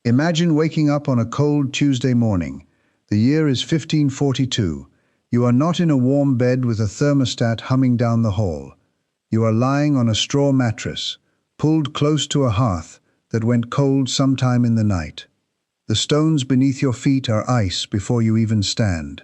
Imagine waking up on a cold Tuesday morning. The year is 1542. You are not in a warm bed with a thermostat humming down the hall. You are lying on a straw mattress, pulled close to a hearth that went cold sometime in the night. The stones beneath your feet are ice before you even stand.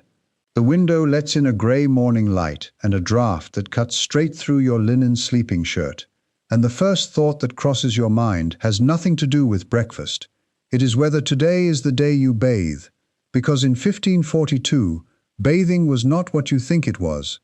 The window lets in a grey morning light and a draught that cuts straight through your linen sleeping shirt. And the first thought that crosses your mind has nothing to do with breakfast. It is whether today is the day you bathe, because in 1542, bathing was not what you think it was.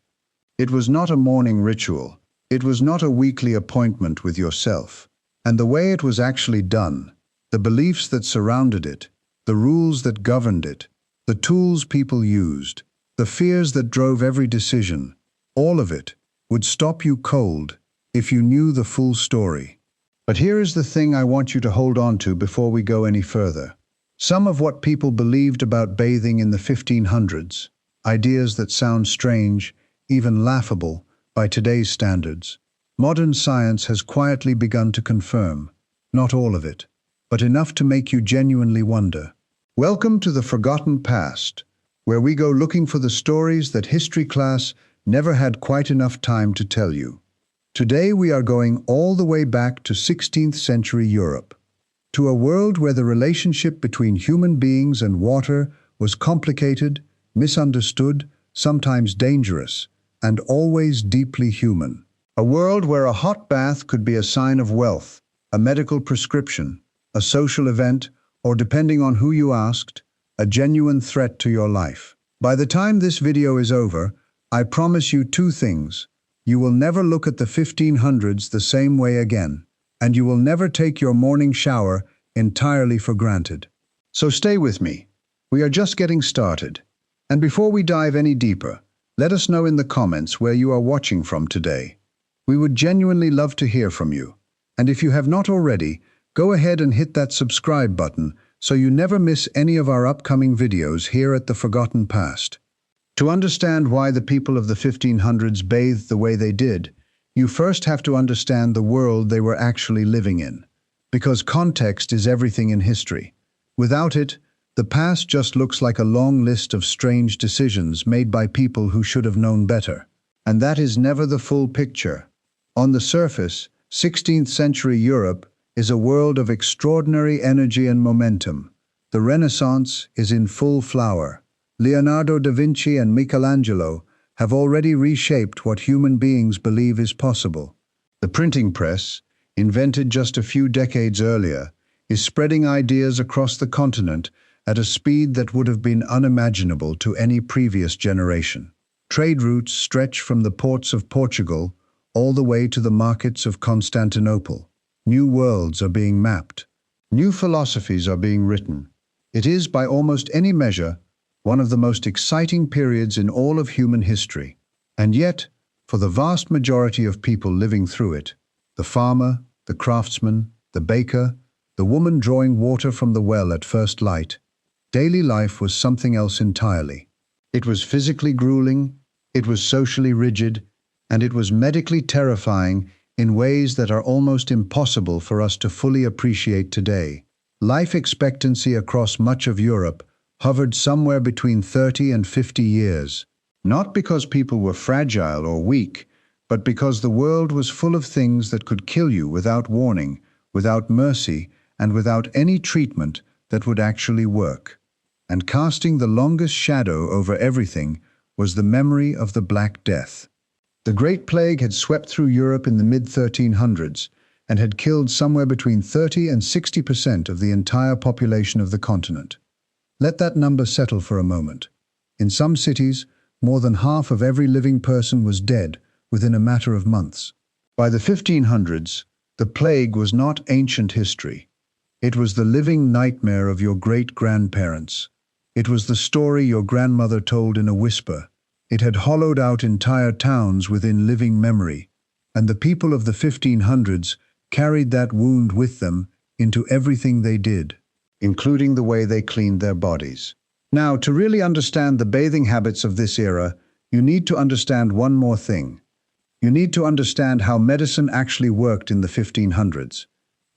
It was not a morning ritual. It was not a weekly appointment with yourself. And the way it was actually done, the beliefs that surrounded it, the rules that governed it, the tools people used, the fears that drove every decision, all of it would stop you cold if you knew the full story. But here is the thing I want you to hold on to before we go any further. Some of what people believed about bathing in the 1500s, ideas that sound strange, even laughable, by today's standards, modern science has quietly begun to confirm. Not all of it, but enough to make you genuinely wonder. Welcome to the Forgotten Past, where we go looking for the stories that history class never had quite enough time to tell you. Today we are going all the way back to 16th century Europe, to a world where the relationship between human beings and water was complicated, misunderstood, sometimes dangerous, and always deeply human. A world where a hot bath could be a sign of wealth, a medical prescription, a social event, or depending on who you asked, a genuine threat to your life. By the time this video is over, I promise you two things. You will never look at the 1500s the same way again, and you will never take your morning shower entirely for granted. So stay with me. We are just getting started. And before we dive any deeper, let us know in the comments where you are watching from today. We would genuinely love to hear from you. And if you have not already, go ahead and hit that subscribe button so you never miss any of our upcoming videos here at the Forgotten Past. To understand why the people of the 1500s bathed the way they did, you first have to understand the world they were actually living in. Because context is everything in history. Without it, the past just looks like a long list of strange decisions made by people who should have known better. And that is never the full picture. On the surface, 16th century Europe is a world of extraordinary energy and momentum. The Renaissance is in full flower. Leonardo da Vinci and Michelangelo have already reshaped what human beings believe is possible. The printing press, invented just a few decades earlier, is spreading ideas across the continent at a speed that would have been unimaginable to any previous generation. Trade routes stretch from the ports of Portugal all the way to the markets of Constantinople. New worlds are being mapped. New philosophies are being written. It is, by almost any measure, one of the most exciting periods in all of human history. And yet, for the vast majority of people living through it, the farmer, the craftsman, the baker, the woman drawing water from the well at first light, daily life was something else entirely. It was physically grueling, it was socially rigid, and it was medically terrifying in ways that are almost impossible for us to fully appreciate today. Life expectancy across much of Europe hovered somewhere between 30 and 50 years, not because people were fragile or weak, but because the world was full of things that could kill you without warning, without mercy, and without any treatment that would actually work. And casting the longest shadow over everything was the memory of the Black Death. The Great Plague had swept through Europe in the mid-1300s and had killed somewhere between 30 and 60% of the entire population of the continent. Let that number settle for a moment. In some cities, more than half of every living person was dead within a matter of months. By the 1500s, the plague was not ancient history. It was the living nightmare of your great-grandparents. It was the story your grandmother told in a whisper. It had hollowed out entire towns within living memory, and the people of the 1500s carried that wound with them into everything they did, including the way they cleaned their bodies. Now, to really understand the bathing habits of this era, you need to understand one more thing. You need to understand how medicine actually worked in the 1500s.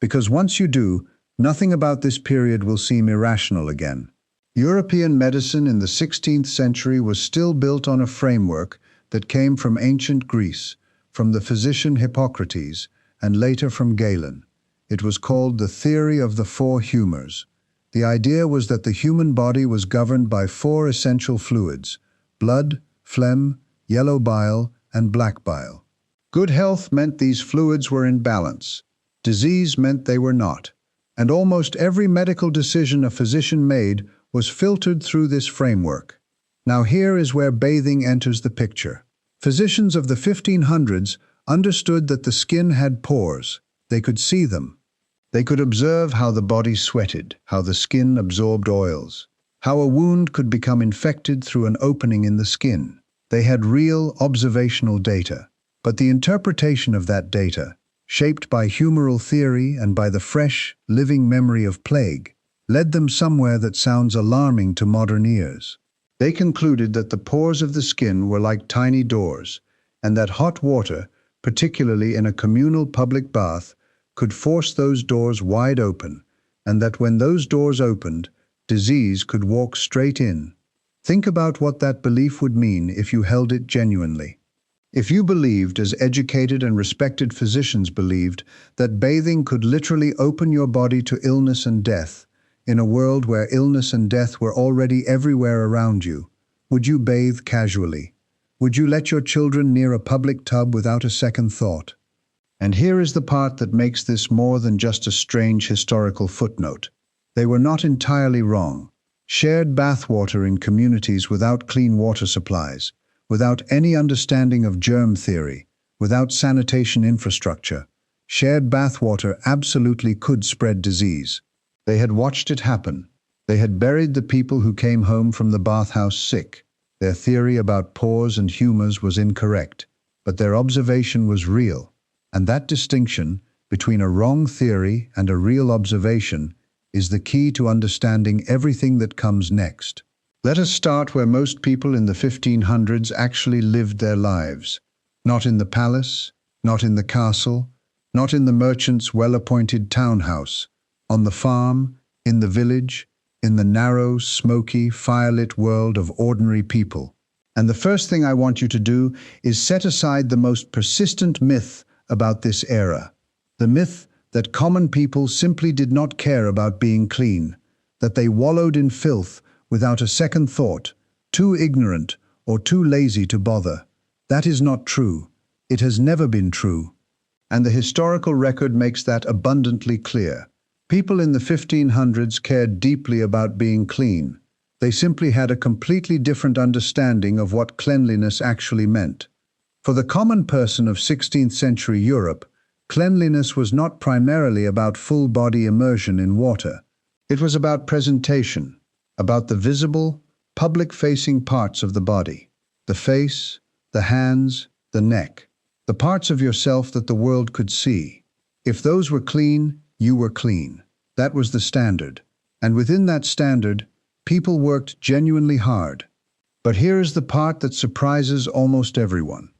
Because once you do, Nothing about this period will seem irrational again. European medicine in the 16th century was still built on a framework that came from ancient Greece, from the physician Hippocrates, and later from Galen. It was called the theory of the four humors. The idea was that the human body was governed by four essential fluids: blood, phlegm, yellow bile, and black bile. Good health meant these fluids were in balance. Disease meant they were not. And almost every medical decision a physician made was filtered through this framework. Now here is where bathing enters the picture. Physicians of the 1500s understood that the skin had pores. They could see them. They could observe how the body sweated, how the skin absorbed oils, how a wound could become infected through an opening in the skin. They had real observational data. But the interpretation of that data, shaped by humoral theory and by the fresh, living memory of plague, led them somewhere that sounds alarming to modern ears. They concluded that the pores of the skin were like tiny doors, and that hot water, particularly in a communal public bath, could force those doors wide open, and that when those doors opened, disease could walk straight in. Think about what that belief would mean if you held it genuinely. If you believed, as educated and respected physicians believed, that bathing could literally open your body to illness and death, in a world where illness and death were already everywhere around you, would you bathe casually? Would you let your children near a public tub without a second thought? And here is the part that makes this more than just a strange historical footnote. They were not entirely wrong. Shared bathwater in communities without clean water supplies, without any understanding of germ theory, without sanitation infrastructure, shared bathwater absolutely could spread disease. They had watched it happen. They had buried the people who came home from the bathhouse sick. Their theory about pores and humors was incorrect, but their observation was real. And that distinction between a wrong theory and a real observation is the key to understanding everything that comes next. Let us start where most people in the 1500s actually lived their lives. Not in the palace, not in the castle, not in the merchant's well-appointed townhouse. On the farm, in the village, in the narrow, smoky, firelit world of ordinary people. And the first thing I want you to do is set aside the most persistent myth about this era. The myth that common people simply did not care about being clean, that they wallowed in filth without a second thought, too ignorant or too lazy to bother. That is not true. It has never been true. And the historical record makes that abundantly clear. People in the 1500s cared deeply about being clean. They simply had a completely different understanding of what cleanliness actually meant. For the common person of 16th century Europe, cleanliness was not primarily about full-body immersion in water. It was about presentation, about the visible, public-facing parts of the body, the face, the hands, the neck, the parts of yourself that the world could see. If those were clean, you were clean. That was the standard. And within that standard, people worked genuinely hard. But here is the part that surprises almost everyone.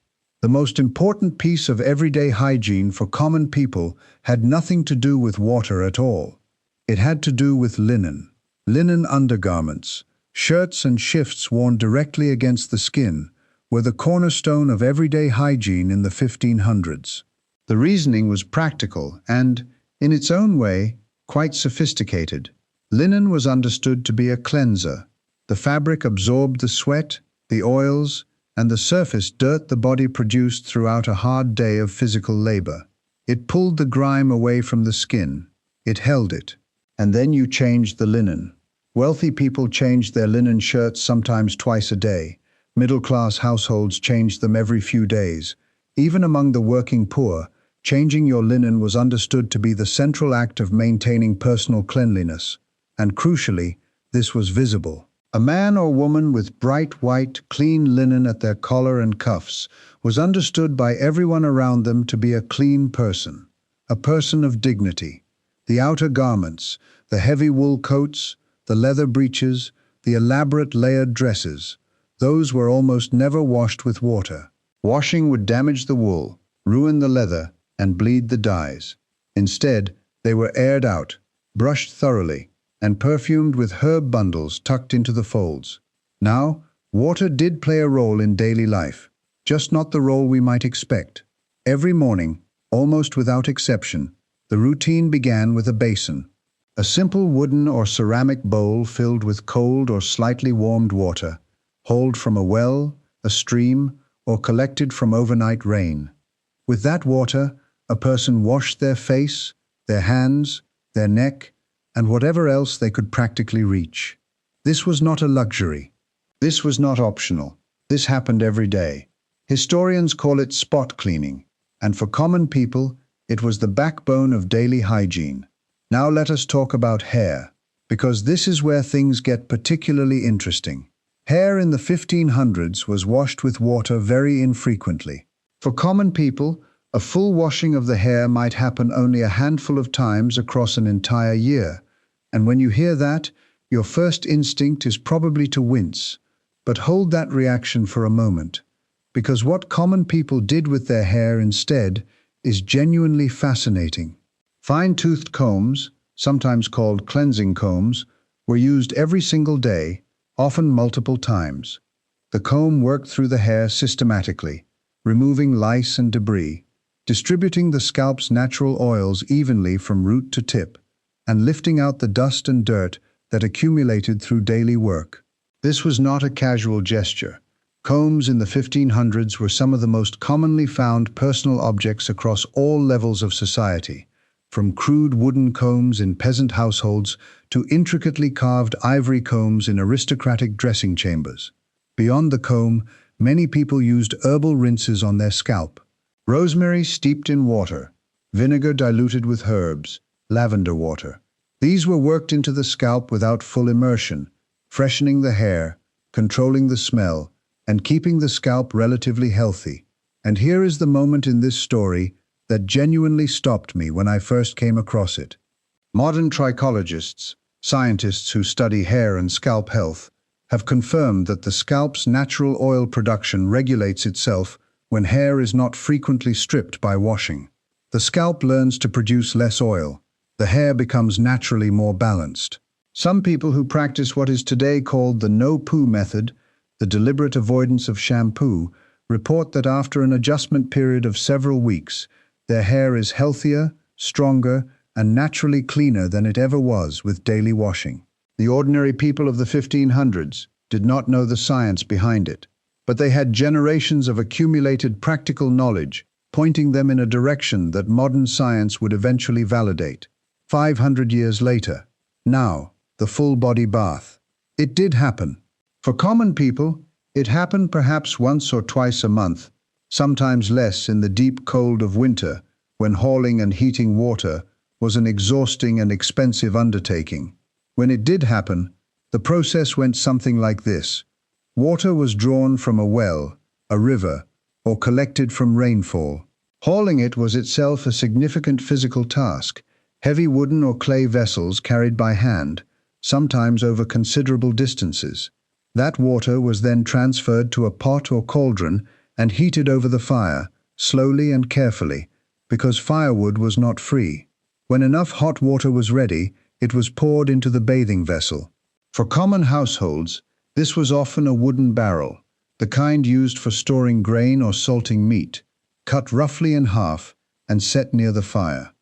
The most important piece of everyday hygiene for common people had nothing to do with water at all. It had to do with linen. Linen undergarments, shirts and shifts worn directly against the skin, were the cornerstone of everyday hygiene in the 1500s. The reasoning was practical and, in its own way, quite sophisticated. Linen was understood to be a cleanser. The fabric absorbed the sweat, the oils, and the surface dirt the body produced throughout a hard day of physical labor. It pulled the grime away from the skin. It held it. And then you changed the linen. Wealthy people changed their linen shirts sometimes twice a day. Middle-class households changed them every few days. Even among the working poor, changing your linen was understood to be the central act of maintaining personal cleanliness. And crucially, this was visible. A man or woman with bright white, clean linen at their collar and cuffs was understood by everyone around them to be a clean person, a person of dignity. The outer garments, the heavy wool coats, the leather breeches, the elaborate layered dresses, those were almost never washed with water. Washing would damage the wool, ruin the leather, and bleed the dyes. Instead, they were aired out, brushed thoroughly, and perfumed with herb bundles tucked into the folds. Now, water did play a role in daily life, just not the role we might expect. Every morning, almost without exception, the routine began with a basin. A simple wooden or ceramic bowl filled with cold or slightly warmed water, hauled from a well, a stream, or collected from overnight rain. With that water, a person washed their face, their hands, their neck, and whatever else they could practically reach. This was not a luxury. This was not optional. This happened every day. Historians call it spot cleaning, and for common people, it was the backbone of daily hygiene. Now let us talk about hair, because this is where things get particularly interesting. Hair in the 1500s was washed with water very infrequently. For common people, a full washing of the hair might happen only a handful of times across an entire year, and when you hear that, your first instinct is probably to wince. But hold that reaction for a moment, because what common people did with their hair instead is genuinely fascinating. Fine-toothed combs, sometimes called cleansing combs, were used every single day, often multiple times. The comb worked through the hair systematically, removing lice and debris, distributing the scalp's natural oils evenly from root to tip, and lifting out the dust and dirt that accumulated through daily work. This was not a casual gesture. Combs in the 1500s were some of the most commonly found personal objects across all levels of society, from crude wooden combs in peasant households to intricately carved ivory combs in aristocratic dressing chambers. Beyond the comb, many people used herbal rinses on their scalp. Rosemary steeped in water, vinegar diluted with herbs, lavender water. These were worked into the scalp without full immersion, freshening the hair, controlling the smell, and keeping the scalp relatively healthy. And here is the moment in this story that genuinely stopped me when I first came across it. Modern trichologists, scientists who study hair and scalp health, have confirmed that the scalp's natural oil production regulates itself when hair is not frequently stripped by washing. The scalp learns to produce less oil. The hair becomes naturally more balanced. Some people who practice what is today called the no-poo method, the deliberate avoidance of shampoo, report that after an adjustment period of several weeks, their hair is healthier, stronger, and naturally cleaner than it ever was with daily washing. The ordinary people of the 1500s did not know the science behind it, but they had generations of accumulated practical knowledge pointing them in a direction that modern science would eventually validate. 500 years later, now, the full-body bath. It did happen. For common people, it happened perhaps once or twice a month, sometimes less in the deep cold of winter, when hauling and heating water was an exhausting and expensive undertaking. When it did happen, the process went something like this. Water was drawn from a well, a river, or collected from rainfall. Hauling it was itself a significant physical task, heavy wooden or clay vessels carried by hand, sometimes over considerable distances. That water was then transferred to a pot or cauldron and heated over the fire, slowly and carefully, because firewood was not free. When enough hot water was ready, it was poured into the bathing vessel. For common households, this was often a wooden barrel, the kind used for storing grain or salting meat, cut roughly in half and set near the fire,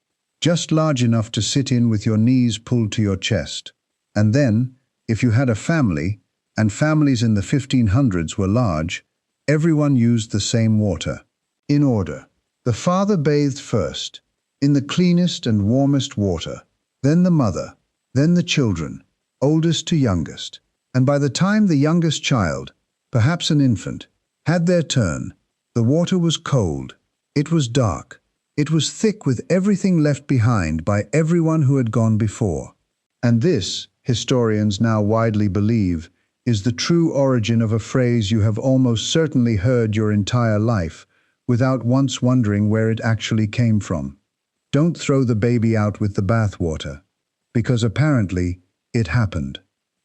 just large enough to sit in with your knees pulled to your chest. And then, if you had a family, and families in the 1500s were large, everyone used the same water. In order. The father bathed first, in the cleanest and warmest water, then the mother, then the children, oldest to youngest. And by the time the youngest child, perhaps an infant, had their turn, the water was cold, it was dark, it was thick with everything left behind by everyone who had gone before. And this, historians now widely believe, is the true origin of a phrase you have almost certainly heard your entire life, without once wondering where it actually came from. Don't throw the baby out with the bathwater, because apparently it happened.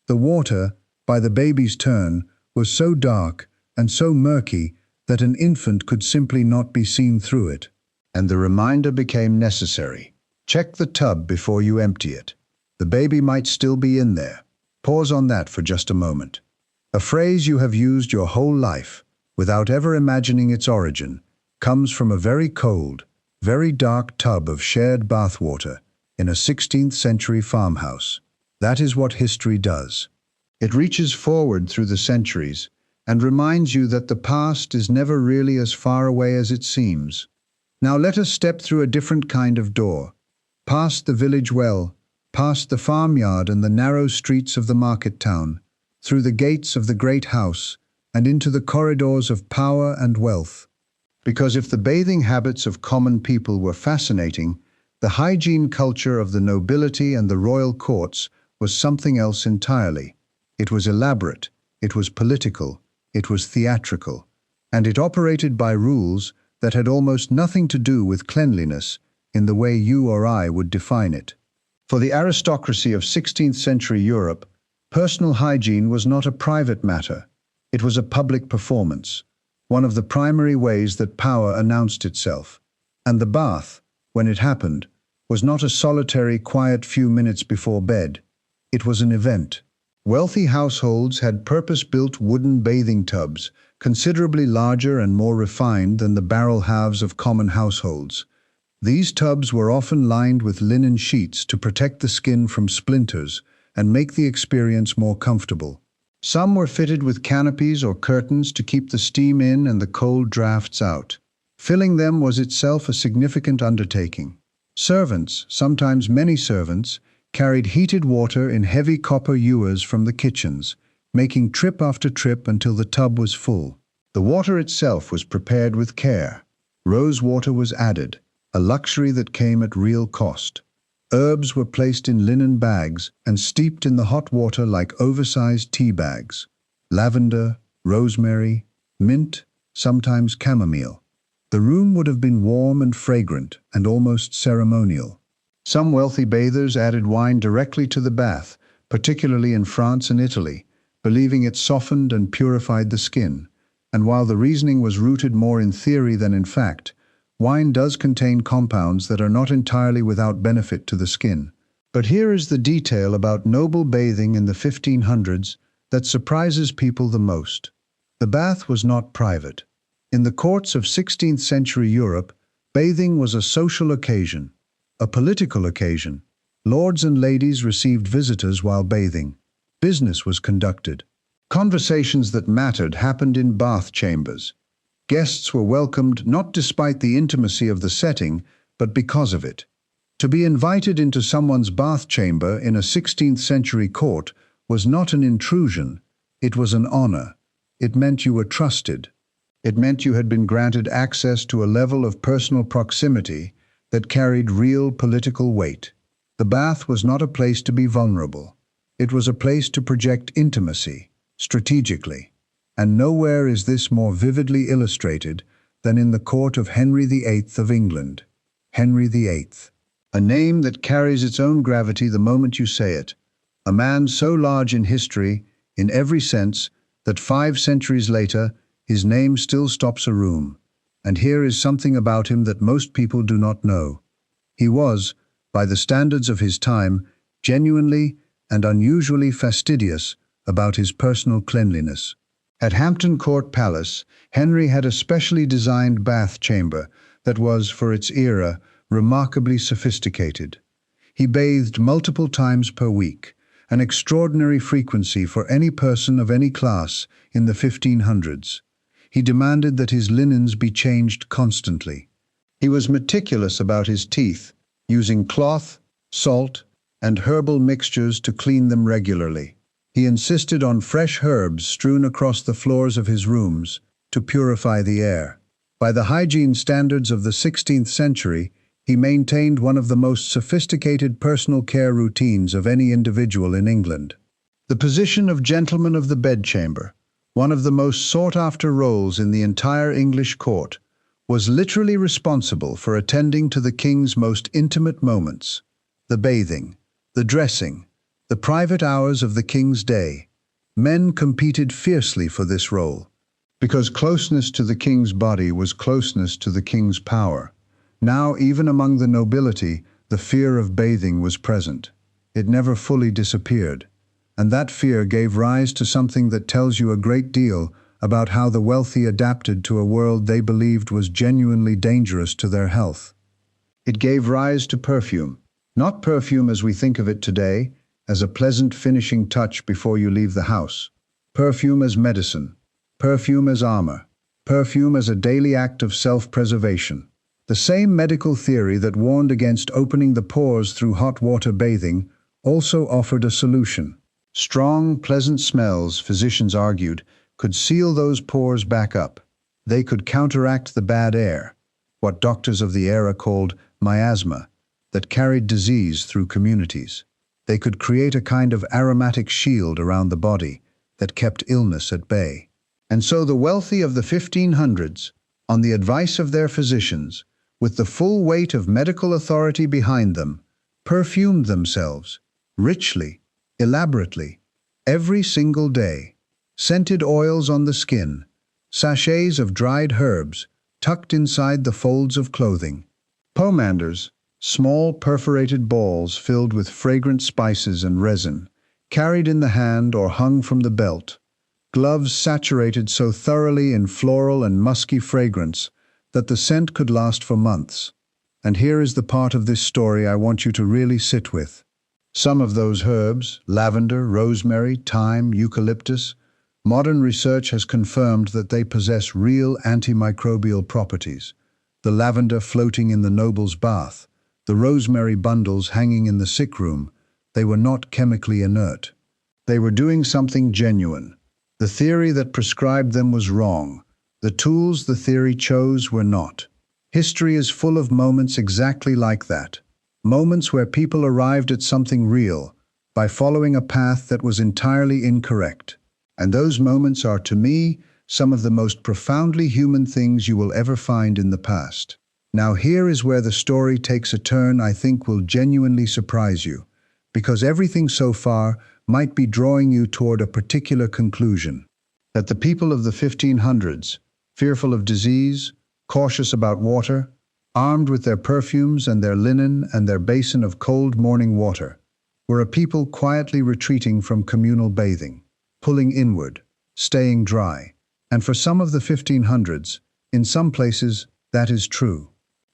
The water, by the baby's turn, was so dark and so murky that an infant could simply not be seen through it. And the reminder became necessary. Check the tub before you empty it. The baby might still be in there. Pause on that for just a moment. A phrase you have used your whole life, without ever imagining its origin, comes from a very cold, very dark tub of shared bathwater in a 16th century farmhouse. That is what history does. It reaches forward through the centuries and reminds you that the past is never really as far away as it seems. Now let us step through a different kind of door, past the village well, past the farmyard and the narrow streets of the market town, through the gates of the great house, and into the corridors of power and wealth. Because if the bathing habits of common people were fascinating, the hygiene culture of the nobility and the royal courts was something else entirely. It was elaborate, it was political, it was theatrical, and it operated by rules that had almost nothing to do with cleanliness in the way you or I would define it. For the aristocracy of 16th century Europe, personal hygiene was not a private matter. It was a public performance, one of the primary ways that power announced itself. And the bath, when it happened, was not a solitary, quiet few minutes before bed. It was an event. Wealthy households had purpose-built wooden bathing tubs, considerably larger and more refined than the barrel halves of common households. These tubs were often lined with linen sheets to protect the skin from splinters and make the experience more comfortable. Some were fitted with canopies or curtains to keep the steam in and the cold drafts out. Filling them was itself a significant undertaking. Servants, sometimes many servants, carried heated water in heavy copper ewers from the kitchens, making trip after trip until the tub was full. The water itself was prepared with care. Rose water was added, a luxury that came at real cost. Herbs were placed in linen bags and steeped in the hot water like oversized tea bags. Lavender, rosemary, mint, sometimes chamomile. The room would have been warm and fragrant and almost ceremonial. Some wealthy bathers added wine directly to the bath, particularly in France and Italy, believing it softened and purified the skin. And while the reasoning was rooted more in theory than in fact, wine does contain compounds that are not entirely without benefit to the skin. But here is the detail about noble bathing in the 1500s that surprises people the most. The bath was not private. In the courts of 16th century Europe, bathing was a social occasion, a political occasion. Lords and ladies received visitors while bathing. Business was conducted. Conversations that mattered happened in bath chambers. Guests were welcomed not despite the intimacy of the setting, but because of it. To be invited into someone's bath chamber in a 16th century court was not an intrusion, it was an honor. It meant you were trusted. It meant you had been granted access to a level of personal proximity that carried real political weight. The bath was not a place to be vulnerable. It was a place to project intimacy, strategically. And nowhere is this more vividly illustrated than in the court of Henry VIII of England. Henry VIII. A name that carries its own gravity the moment you say it. A man so large in history, in every sense, that 5 centuries later, his name still stops a room. And here is something about him that most people do not know. He was, by the standards of his time, genuinely and unusually fastidious about his personal cleanliness. At Hampton Court Palace, Henry had a specially designed bath chamber that was, for its era, remarkably sophisticated. He bathed multiple times per week, an extraordinary frequency for any person of any class in the 1500s. He demanded that his linens be changed constantly. He was meticulous about his teeth, using cloth, salt, and herbal mixtures to clean them regularly. He insisted on fresh herbs strewn across the floors of his rooms to purify the air. By the hygiene standards of the 16th century, he maintained one of the most sophisticated personal care routines of any individual in England. The position of gentleman of the bedchamber, one of the most sought-after roles in the entire English court, was literally responsible for attending to the king's most intimate moments, the bathing, the dressing, the private hours of the king's day. Men competed fiercely for this role, because closeness to the king's body was closeness to the king's power. Now, even among the nobility, the fear of bathing was present. it never fully disappeared. And that fear gave rise to something that tells you a great deal about how the wealthy adapted to a world they believed was genuinely dangerous to their health. It gave rise to perfume. Not perfume as we think of it today, as a pleasant finishing touch before you leave the house. Perfume as medicine. Perfume as armor. Perfume as a daily act of self-preservation. The same medical theory that warned against opening the pores through hot water bathing also offered a solution. Strong, pleasant smells, physicians argued, could seal those pores back up. They could counteract the bad air, what doctors of the era called miasma, that carried disease through communities. They could create a kind of aromatic shield around the body that kept illness at bay. And so the wealthy of the 1500s, on the advice of their physicians, with the full weight of medical authority behind them, perfumed themselves, richly, elaborately, every single day. Scented oils on the skin, sachets of dried herbs tucked inside the folds of clothing. Pomanders, small perforated balls filled with fragrant spices and resin, carried in the hand or hung from the belt. Gloves saturated so thoroughly in floral and musky fragrance that the scent could last for months. And here is the part of this story I want you to really sit with. Some of those herbs, lavender, rosemary, thyme, eucalyptus, modern research has confirmed that they possess real antimicrobial properties. The lavender floating in the noble's bath, the rosemary bundles hanging in the sick room, they were not chemically inert. They were doing something genuine. The theory that prescribed them was wrong. The tools the theory chose were not. History is full of moments exactly like that. Moments where people arrived at something real by following a path that was entirely incorrect. And those moments are, to me, some of the most profoundly human things you will ever find in the past. Now here is where the story takes a turn I think will genuinely surprise you, because everything so far might be drawing you toward a particular conclusion. That the people of the 1500s, fearful of disease, cautious about water, armed with their perfumes and their linen and their basin of cold morning water, were a people quietly retreating from communal bathing, pulling inward, staying dry. And for some of the 1500s, in some places, that is true.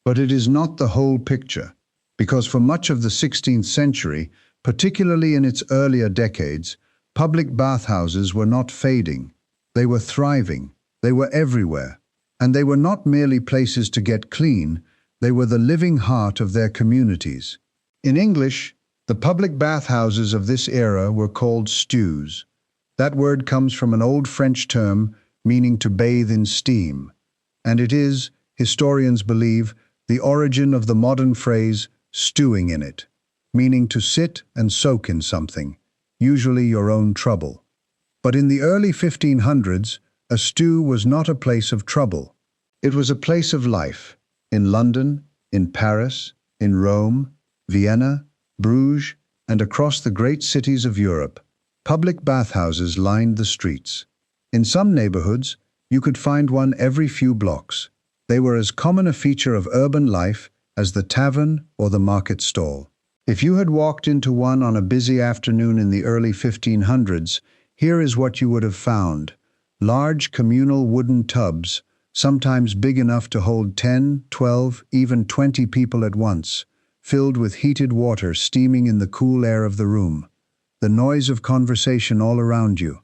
But it is not the whole picture, because for much of the 16th century, particularly in its earlier decades, public bathhouses were not fading. They were thriving. They were everywhere. And they were not merely places to get clean, they were the living heart of their communities. In English, the public bathhouses of this era were called stews. That word comes from an old French term meaning to bathe in steam, and it is, historians believe, the origin of the modern phrase stewing in it, meaning to sit and soak in something, usually your own trouble. But in the early 1500s, a stew was not a place of trouble. It was a place of life. In London, in Paris, in Rome, Vienna, Bruges, and across the great cities of Europe, public bathhouses lined the streets. In some neighborhoods, you could find one every few blocks. They were as common a feature of urban life as the tavern or the market stall. If you had walked into one on a busy afternoon in the early 1500s, here is what you would have found. Large communal wooden tubs, sometimes big enough to hold 10, 12, even 20 people at once, filled with heated water steaming in the cool air of the room. The noise of conversation all around you.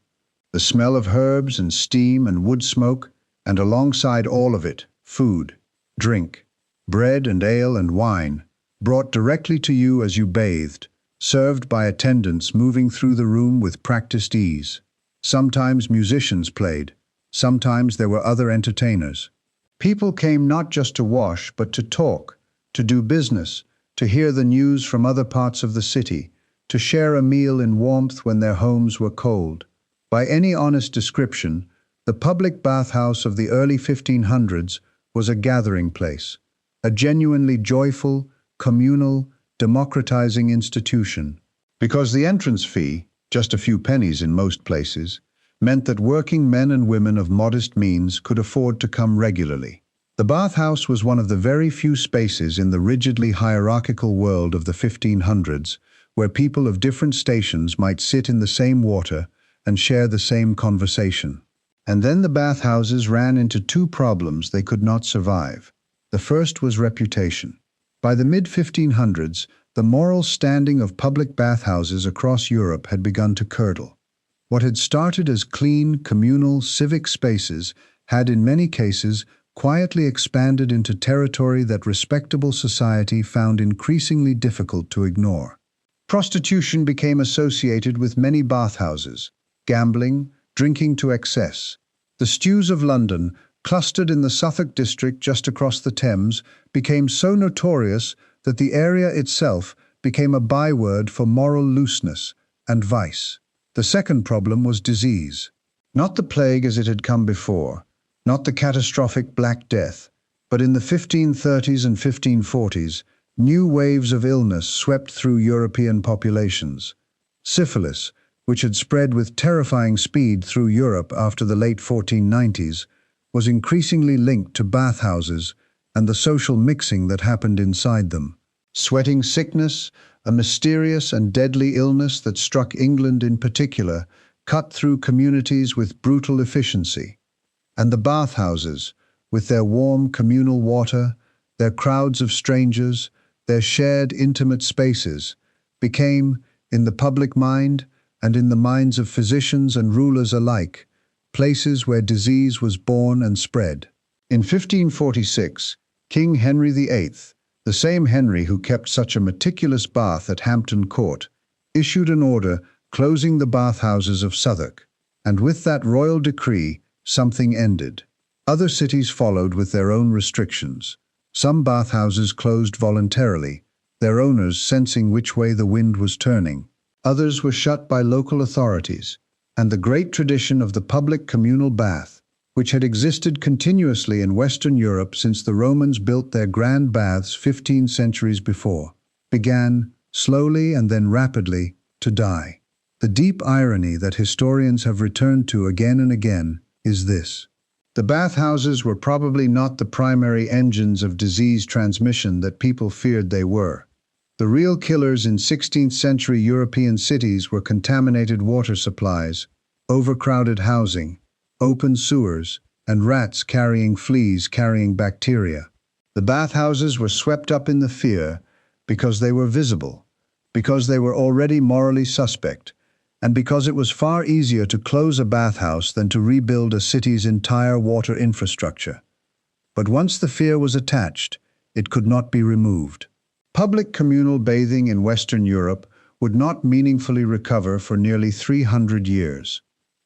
The smell of herbs and steam and wood smoke, and alongside all of it, food, drink, bread and ale and wine, brought directly to you as you bathed, served by attendants moving through the room with practiced ease. Sometimes musicians played, sometimes there were other entertainers. People came not just to wash, but to talk, to do business, to hear the news from other parts of the city, to share a meal in warmth when their homes were cold. By any honest description, the public bathhouse of the early 1500s was a gathering place, a genuinely joyful, communal, democratizing institution. Because the entrance fee, just a few pennies in most places, meant that working men and women of modest means could afford to come regularly. The bathhouse was one of the very few spaces in the rigidly hierarchical world of the 1500s where people of different stations might sit in the same water and share the same conversation. And then the bathhouses ran into two problems they could not survive. The first was reputation. By the mid-1500s, the moral standing of public bathhouses across Europe had begun to curdle. What had started as clean, communal, civic spaces had in many cases quietly expanded into territory that respectable society found increasingly difficult to ignore. Prostitution became associated with many bathhouses, gambling, drinking to excess. The stews of London, clustered in the Suffolk district just across the Thames, became so notorious that the area itself became a byword for moral looseness and vice. The second problem was disease. Not the plague as it had come before, not the catastrophic Black Death, but in the 1530s and 1540s, new waves of illness swept through European populations. Syphilis, which had spread with terrifying speed through Europe after the late 1490s, was increasingly linked to bathhouses and the social mixing that happened inside them. Sweating sickness, a mysterious and deadly illness that struck England in particular, cut through communities with brutal efficiency. And the bathhouses, with their warm communal water, their crowds of strangers, their shared intimate spaces, became, in the public mind and in the minds of physicians and rulers alike, places where disease was born and spread. In 1546, King Henry VIII, the same Henry who kept such a meticulous bath at Hampton Court, issued an order closing the bathhouses of Southwark, and with that royal decree, something ended. Other cities followed with their own restrictions. Some bathhouses closed voluntarily, their owners sensing which way the wind was turning. Others were shut by local authorities, and the great tradition of the public communal bath, which had existed continuously in Western Europe since the Romans built their grand baths 15 centuries before, began, slowly and then rapidly, to die. The deep irony that historians have returned to again and again is this. The bathhouses were probably not the primary engines of disease transmission that people feared they were. The real killers in 16th century European cities were contaminated water supplies, overcrowded housing, open sewers, and rats carrying fleas carrying bacteria. The bathhouses were swept up in the fear because they were visible, because they were already morally suspect, and because it was far easier to close a bathhouse than to rebuild a city's entire water infrastructure. But once the fear was attached, it could not be removed. Public communal bathing in Western Europe would not meaningfully recover for nearly 300 years.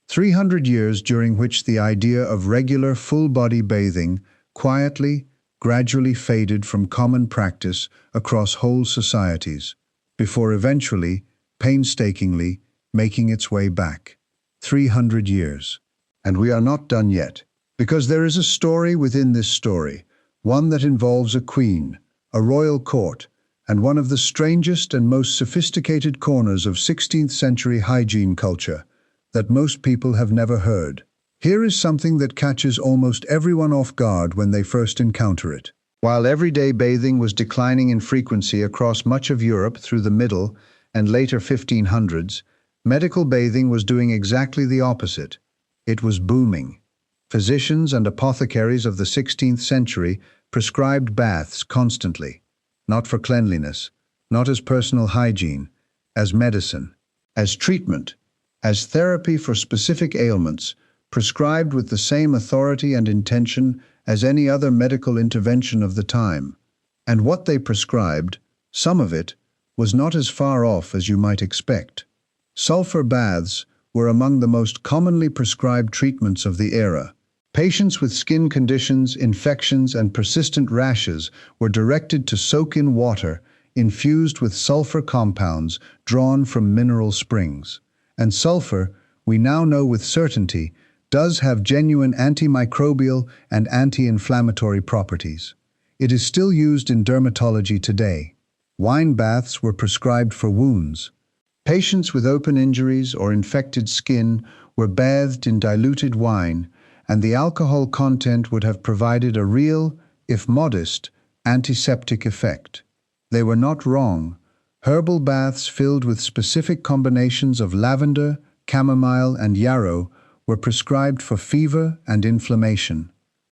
300 years during which the idea of regular full-body bathing quietly, gradually faded from common practice across whole societies, before eventually, painstakingly, making its way back. 300 years. And we are not done yet, because there is a story within this story, one that involves a queen, a royal court, and one of the strangest and most sophisticated corners of 16th century hygiene culture that most people have never heard. Here is something that catches almost everyone off guard when they first encounter it. While everyday bathing was declining in frequency across much of Europe through the middle and later 1500s, medical bathing was doing exactly the opposite. It was booming. Physicians and apothecaries of the 16th century prescribed baths constantly, not for cleanliness, not as personal hygiene, as medicine, as treatment, as therapy for specific ailments, prescribed with the same authority and intention as any other medical intervention of the time. And what they prescribed, some of it, was not as far off as you might expect. Sulfur baths were among the most commonly prescribed treatments of the era. Patients with skin conditions, infections, and persistent rashes were directed to soak in water infused with sulfur compounds drawn from mineral springs. And sulfur, we now know with certainty, does have genuine antimicrobial and anti-inflammatory properties. It is still used in dermatology today. Wine baths were prescribed for wounds. Patients with open injuries or infected skin were bathed in diluted wine, and the alcohol content would have provided a real, if modest, antiseptic effect. They were not wrong, Herbal baths filled with specific combinations of lavender, chamomile, and yarrow were prescribed for fever and inflammation.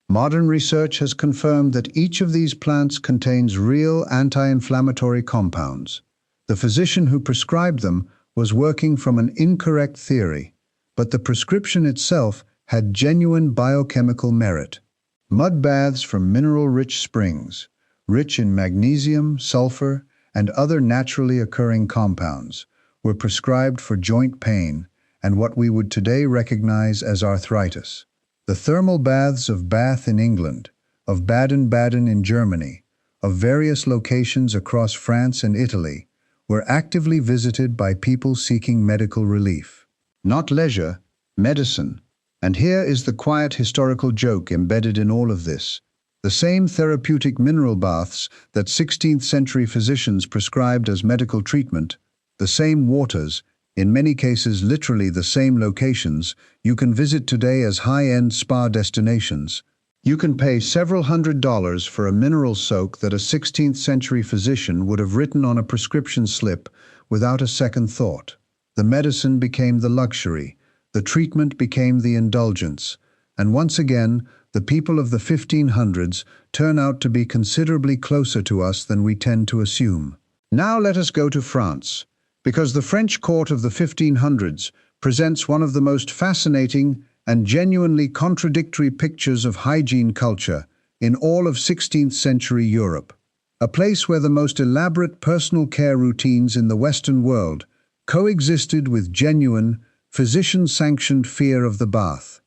Modern research has confirmed that each of these plants contains real anti-inflammatory compounds. The physician who prescribed them was working from an incorrect theory, but the prescription itself had genuine biochemical merit. Mud baths from mineral-rich springs, rich in magnesium, sulfur, and other naturally occurring compounds, were prescribed for joint pain and what we would today recognize as arthritis. The thermal baths of Bath in England, of Baden-Baden in Germany, of various locations across France and Italy, were actively visited by people seeking medical relief. Not leisure, medicine. And here is the quiet historical joke embedded in all of this. The same therapeutic mineral baths that 16th century physicians prescribed as medical treatment, the same waters, in many cases literally the same locations, you can visit today as high-end spa destinations. You can pay several $100s for a mineral soak that a 16th century physician would have written on a prescription slip without a second thought. The medicine became the luxury, the treatment became the indulgence, and once again, the people of the 1500s turn out to be considerably closer to us than we tend to assume. Now let us go to France, because the French court of the 1500s presents one of the most fascinating and genuinely contradictory pictures of hygiene culture in all of 16th century Europe. A place where the most elaborate personal care routines in the Western world coexisted with genuine, physician-sanctioned fear of the bath,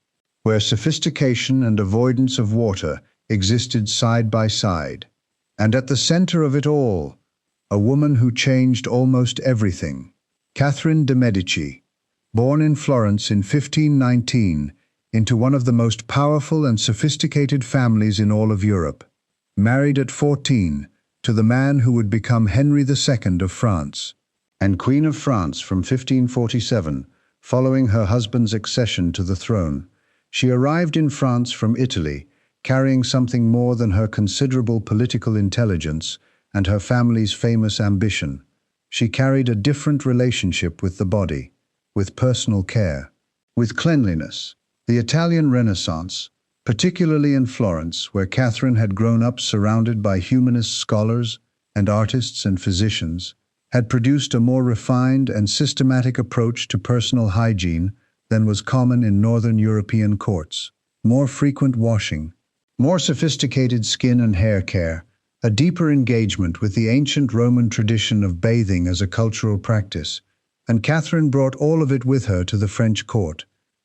where sophistication and avoidance of water existed side by side. And at the center of it all, a woman who changed almost everything, Catherine de' Medici, born in Florence in 1519 into one of the most powerful and sophisticated families in all of Europe, married at 14 to the man who would become Henry II of France, and Queen of France from 1547, following her husband's accession to the throne. She arrived in France from Italy, carrying something more than her considerable political intelligence and her family's famous ambition. She carried a different relationship with the body, with personal care, with cleanliness. The Italian Renaissance, particularly in Florence, where Catherine had grown up surrounded by humanist scholars and artists and physicians, had produced a more refined and systematic approach to personal hygiene than was common in Northern European courts. More frequent washing, more sophisticated skin and hair care, a deeper engagement with the ancient Roman tradition of bathing as a cultural practice, and Catherine brought all of it with her to the French court.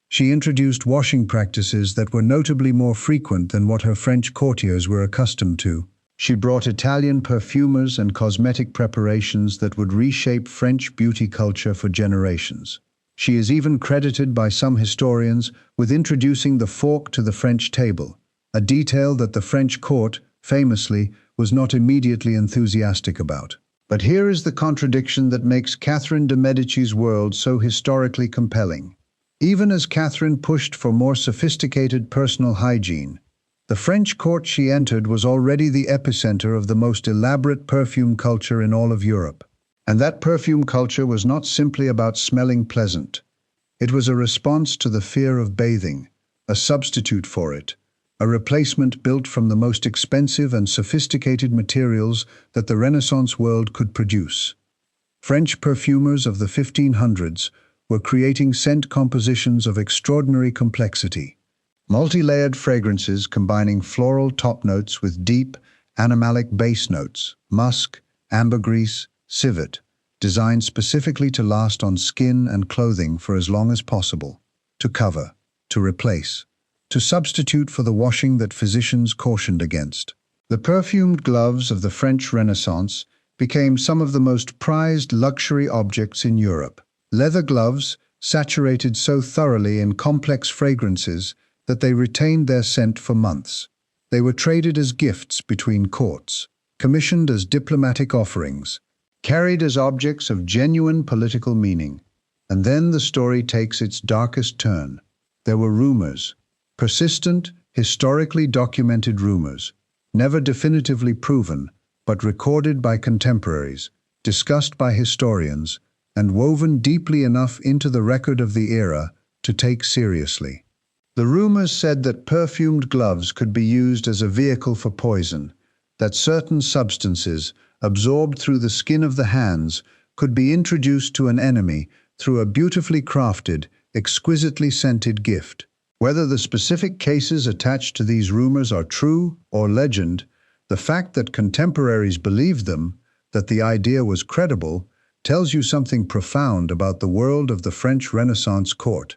She introduced washing practices that were notably more frequent than what her French courtiers were accustomed to. She brought Italian perfumers and cosmetic preparations that would reshape French beauty culture for generations. She is even credited by some historians with introducing the fork to the French table, a detail that the French court, famously, was not immediately enthusiastic about. But here is the contradiction that makes Catherine de' Medici's world so historically compelling. Even as Catherine pushed for more sophisticated personal hygiene, the French court she entered was already the epicenter of the most elaborate perfume culture in all of Europe. And that perfume culture was not simply about smelling pleasant. It was a response to the fear of bathing, a substitute for it, a replacement built from the most expensive and sophisticated materials that the Renaissance world could produce. French perfumers of the 1500s were creating scent compositions of extraordinary complexity. Multi-layered fragrances combining floral top notes with deep, animalic base notes, musk, ambergris, civet, designed specifically to last on skin and clothing for as long as possible, to cover, to replace, to substitute for the washing that physicians cautioned against. The perfumed gloves of the French Renaissance became some of the most prized luxury objects in Europe. Leather gloves, saturated so thoroughly in complex fragrances that they retained their scent for months. They were traded as gifts between courts, commissioned as diplomatic offerings, carried as objects of genuine political meaning. And then the story takes its darkest turn. There were rumors, persistent, historically documented rumors, never definitively proven, but recorded by contemporaries, discussed by historians, and woven deeply enough into the record of the era to take seriously. The rumors said that perfumed gloves could be used as a vehicle for poison, that certain substances, absorbed through the skin of the hands, could be introduced to an enemy through a beautifully crafted, exquisitely scented gift. Whether the specific cases attached to these rumors are true or legend, the fact that contemporaries believed them, that the idea was credible, tells you something profound about the world of the French Renaissance court.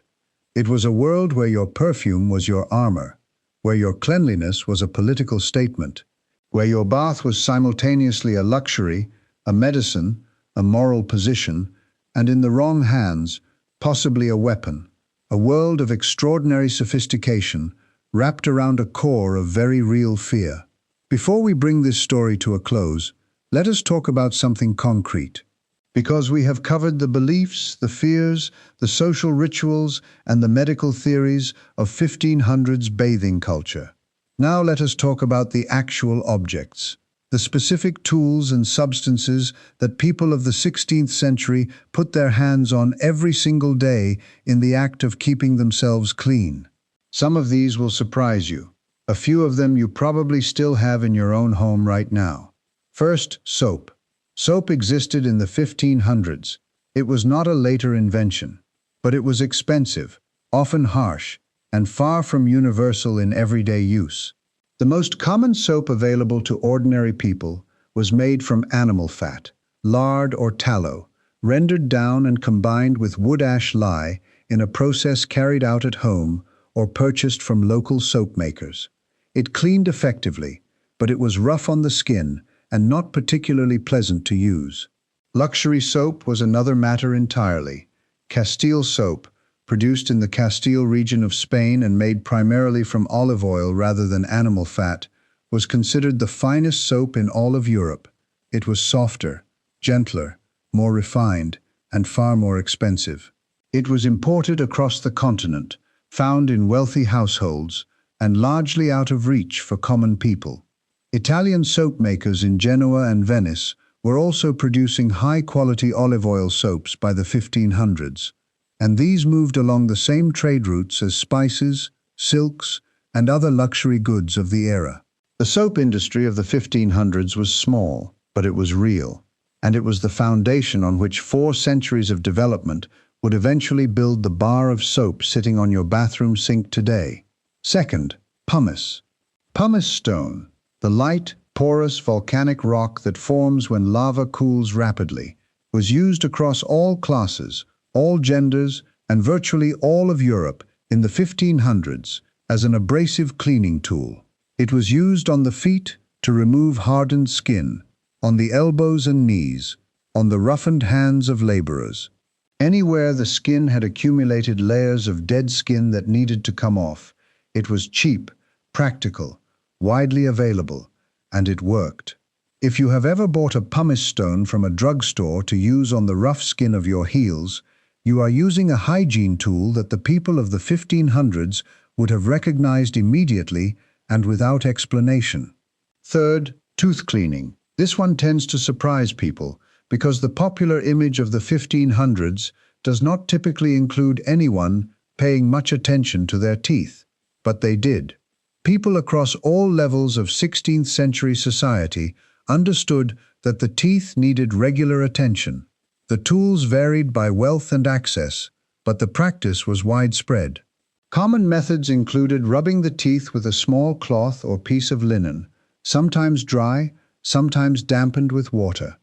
It was a world where your perfume was your armor, where your cleanliness was a political statement, where your bath was simultaneously a luxury, a medicine, a moral position, and in the wrong hands, possibly a weapon. A world of extraordinary sophistication, wrapped around a core of very real fear. Before we bring this story to a close, let us talk about something concrete. Because we have covered the beliefs, the fears, the social rituals, and the medical theories of 1500s bathing culture. Now let us talk about the actual objects, the specific tools and substances that people of the 16th century put their hands on every single day in the act of keeping themselves clean. Some of these will surprise you. A few of them you probably still have in your own home right now. First, soap. Soap existed in the 1500s. It was not a later invention, but it was expensive, often harsh, and far from universal in everyday use. The most common soap available to ordinary people was made from animal fat, lard or tallow, rendered down and combined with wood ash lye in a process carried out at home or purchased from local soap makers. It cleaned effectively, but it was rough on the skin and not particularly pleasant to use. Luxury soap was another matter entirely. Castile soap, produced in the Castile region of Spain and made primarily from olive oil rather than animal fat, was considered the finest soap in all of Europe. It was softer, gentler, more refined, and far more expensive. It was imported across the continent, found in wealthy households, and largely out of reach for common people. Italian soap makers in Genoa and Venice were also producing high-quality olive oil soaps by the 1500s. And these moved along the same trade routes as spices, silks, and other luxury goods of the era. The soap industry of the 1500s was small, but it was real, and it was the foundation on which 4 centuries of development would eventually build the bar of soap sitting on your bathroom sink today. Second, pumice. Pumice stone, the light, porous volcanic rock that forms when lava cools rapidly, was used across all classes, all genders, and virtually all of Europe in the 1500s as an abrasive cleaning tool. It was used on the feet to remove hardened skin, on the elbows and knees, on the roughened hands of laborers. Anywhere the skin had accumulated layers of dead skin that needed to come off, it was cheap, practical, widely available, and it worked. If you have ever bought a pumice stone from a drugstore to use on the rough skin of your heels, you are using a hygiene tool that the people of the 1500s would have recognized immediately and without explanation. Third, tooth cleaning. This one tends to surprise people because the popular image of the 1500s does not typically include anyone paying much attention to their teeth. But they did. People across all levels of 16th century society understood that the teeth needed regular attention. The tools varied by wealth and access, but the practice was widespread. Common methods included rubbing the teeth with a small cloth or piece of linen, sometimes dry, sometimes dampened with water.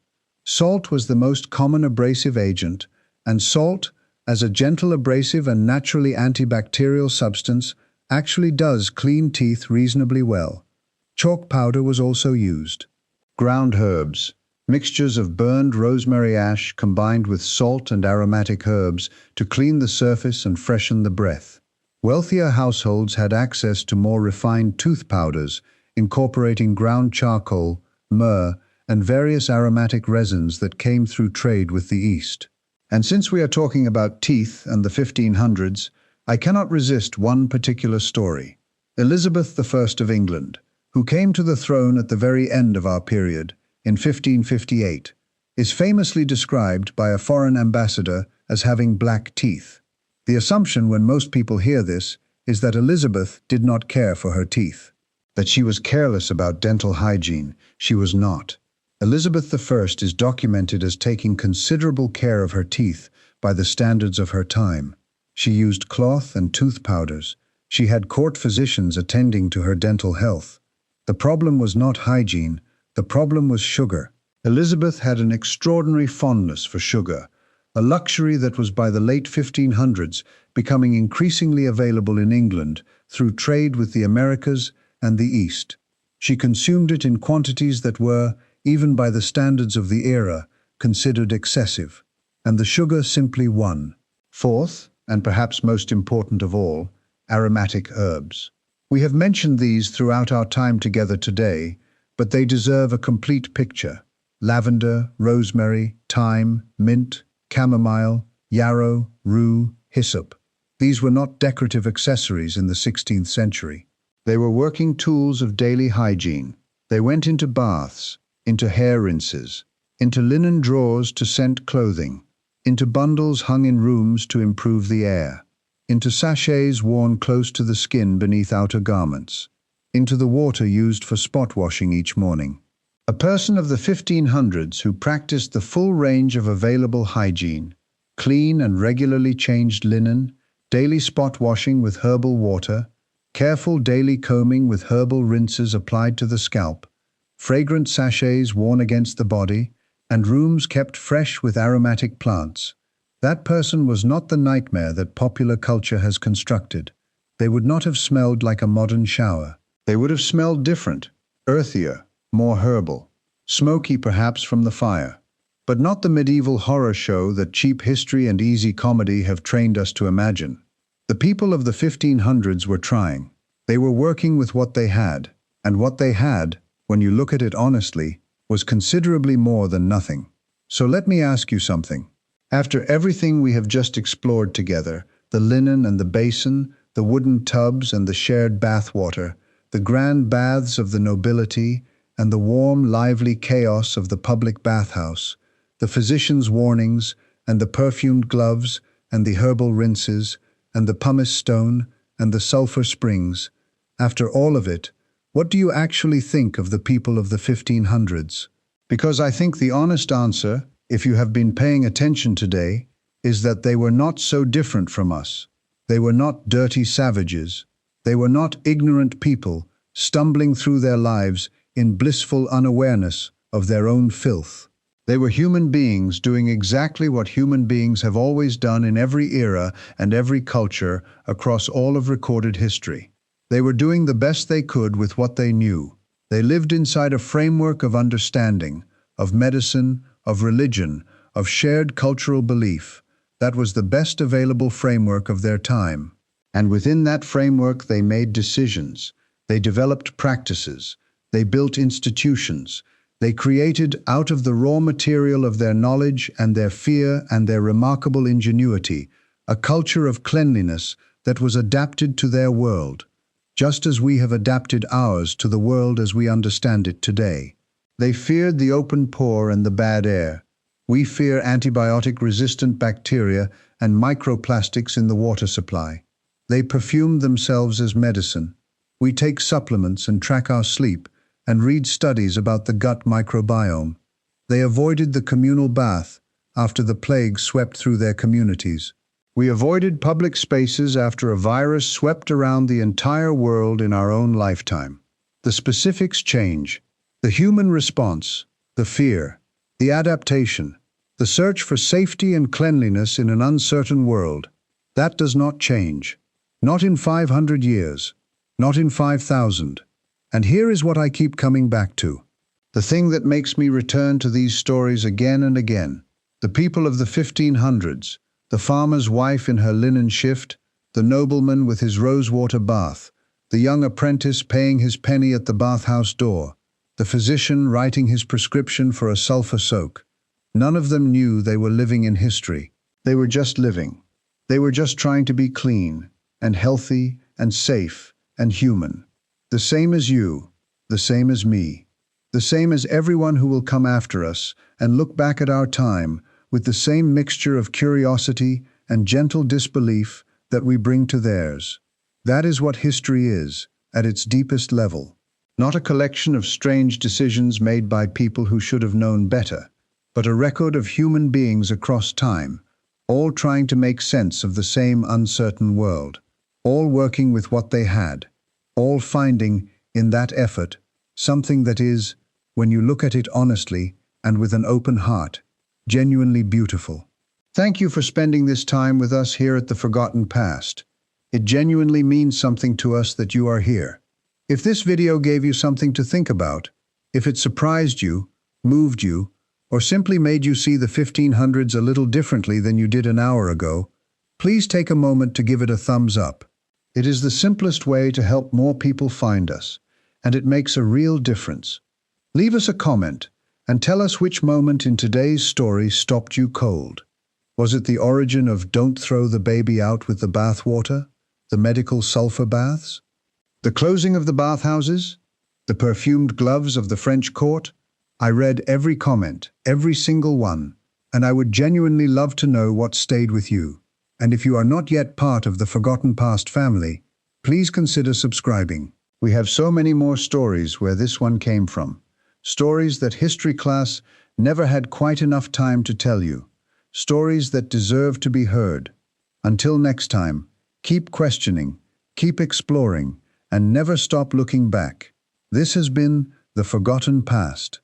Salt was the most common abrasive agent, and salt, as a gentle abrasive and naturally antibacterial substance, actually does clean teeth reasonably well. Chalk powder was also used. Ground herbs. Mixtures of burned rosemary ash combined with salt and aromatic herbs to clean the surface and freshen the breath. Wealthier households had access to more refined tooth powders, incorporating ground charcoal, myrrh, and various aromatic resins that came through trade with the East. And since we are talking about teeth and the 1500s, I cannot resist one particular story. Elizabeth I of England, who came to the throne at the very end of our period, in 1558, is famously described by a foreign ambassador as having black teeth. The assumption when most people hear this is that Elizabeth did not care for her teeth, that she was careless about dental hygiene. She was not. Elizabeth I is documented as taking considerable care of her teeth by the standards of her time. She used cloth and tooth powders. She had court physicians attending to her dental health. The problem was not hygiene, the problem was sugar. Elizabeth had an extraordinary fondness for sugar, a luxury that was by the late 1500s becoming increasingly available in England through trade with the Americas and the East. She consumed it in quantities that were, even by the standards of the era, considered excessive, and the sugar simply won. Fourth, and perhaps most important of all, aromatic herbs. We have mentioned these throughout our time together today, but they deserve a complete picture. Lavender, rosemary, thyme, mint, chamomile, yarrow, rue, hyssop. These were not decorative accessories in the 16th century. They were working tools of daily hygiene. They went into baths, into hair rinses, into linen drawers to scent clothing, into bundles hung in rooms to improve the air, into sachets worn close to the skin beneath outer garments, into the water used for spot washing each morning. A person of the 1500s who practiced the full range of available hygiene, clean and regularly changed linen, daily spot washing with herbal water, careful daily combing with herbal rinses applied to the scalp, fragrant sachets worn against the body, and rooms kept fresh with aromatic plants. That person was not the nightmare that popular culture has constructed. They would not have smelled like a modern shower. They would have smelled different, earthier, more herbal, smoky perhaps from the fire, but not the medieval horror show that cheap history and easy comedy have trained us to imagine. The people of the 1500s were trying. They were working with what they had, and what they had, when you look at it honestly, was considerably more than nothing. So let me ask you something. After everything we have just explored together, the linen and the basin, the wooden tubs and the shared bathwater, the grand baths of the nobility, and the warm, lively chaos of the public bathhouse, the physician's warnings, and the perfumed gloves, and the herbal rinses, and the pumice stone, and the sulfur springs. After all of it, what do you actually think of the people of the 1500s? Because I think the honest answer, if you have been paying attention today, is that they were not so different from us. They were not dirty savages. They were not ignorant people stumbling through their lives in blissful unawareness of their own filth. They were human beings doing exactly what human beings have always done in every era and every culture across all of recorded history. They were doing the best they could with what they knew. They lived inside a framework of understanding, of medicine, of religion, of shared cultural belief. That was the best available framework of their time. And within that framework they made decisions. They developed practices. They built institutions. They created out of the raw material of their knowledge and their fear and their remarkable ingenuity a culture of cleanliness that was adapted to their world, just as we have adapted ours to the world as we understand it today. They feared the open pore and the bad air. We fear antibiotic-resistant bacteria and microplastics in the water supply. They perfumed themselves as medicine. We take supplements and track our sleep and read studies about the gut microbiome. They avoided the communal bath after the plague swept through their communities. We avoided public spaces after a virus swept around the entire world in our own lifetime. The specifics change. The human response, the fear, the adaptation, the search for safety and cleanliness in an uncertain world, that does not change. Not in 500 years, not in 5,000. And here is what I keep coming back to. The thing that makes me return to these stories again and again. The people of the 1500s, the farmer's wife in her linen shift, the nobleman with his rosewater bath, the young apprentice paying his penny at the bathhouse door, the physician writing his prescription for a sulfur soak. None of them knew they were living in history. They were just living. They were just trying to be clean and healthy and safe and human. The same as you, the same as me. the same as everyone who will come after us and look back at our time with the same mixture of curiosity and gentle disbelief that we bring to theirs. That is what history is, at its deepest level. Not a collection of strange decisions made by people who should have known better, but a record of human beings across time, all trying to make sense of the same uncertain world, all working with what they had, all finding, in that effort, something that is, when you look at it honestly and with an open heart, genuinely beautiful. Thank you for spending this time with us here at the Forgotten Past. It genuinely means something to us that you are here. If this video gave you something to think about, if it surprised you, moved you, or simply made you see the 1500s a little differently than you did an hour ago, please take a moment to give it a thumbs up. It is the simplest way to help more people find us, and it makes a real difference. Leave us a comment and tell us which moment in today's story stopped you cold. Was it the origin of "Don't throw the baby out with the bathwater," the medical sulfur baths? The closing of the bathhouses? The perfumed gloves of the French court? I read every comment, every single one, and I would genuinely love to know what stayed with you. And if you are not yet part of the Forgotten Past family, please consider subscribing. We have so many more stories where this one came from. Stories that history class never had quite enough time to tell you. Stories that deserve to be heard. Until next time, keep questioning, keep exploring, and never stop looking back. This has been The Forgotten Past.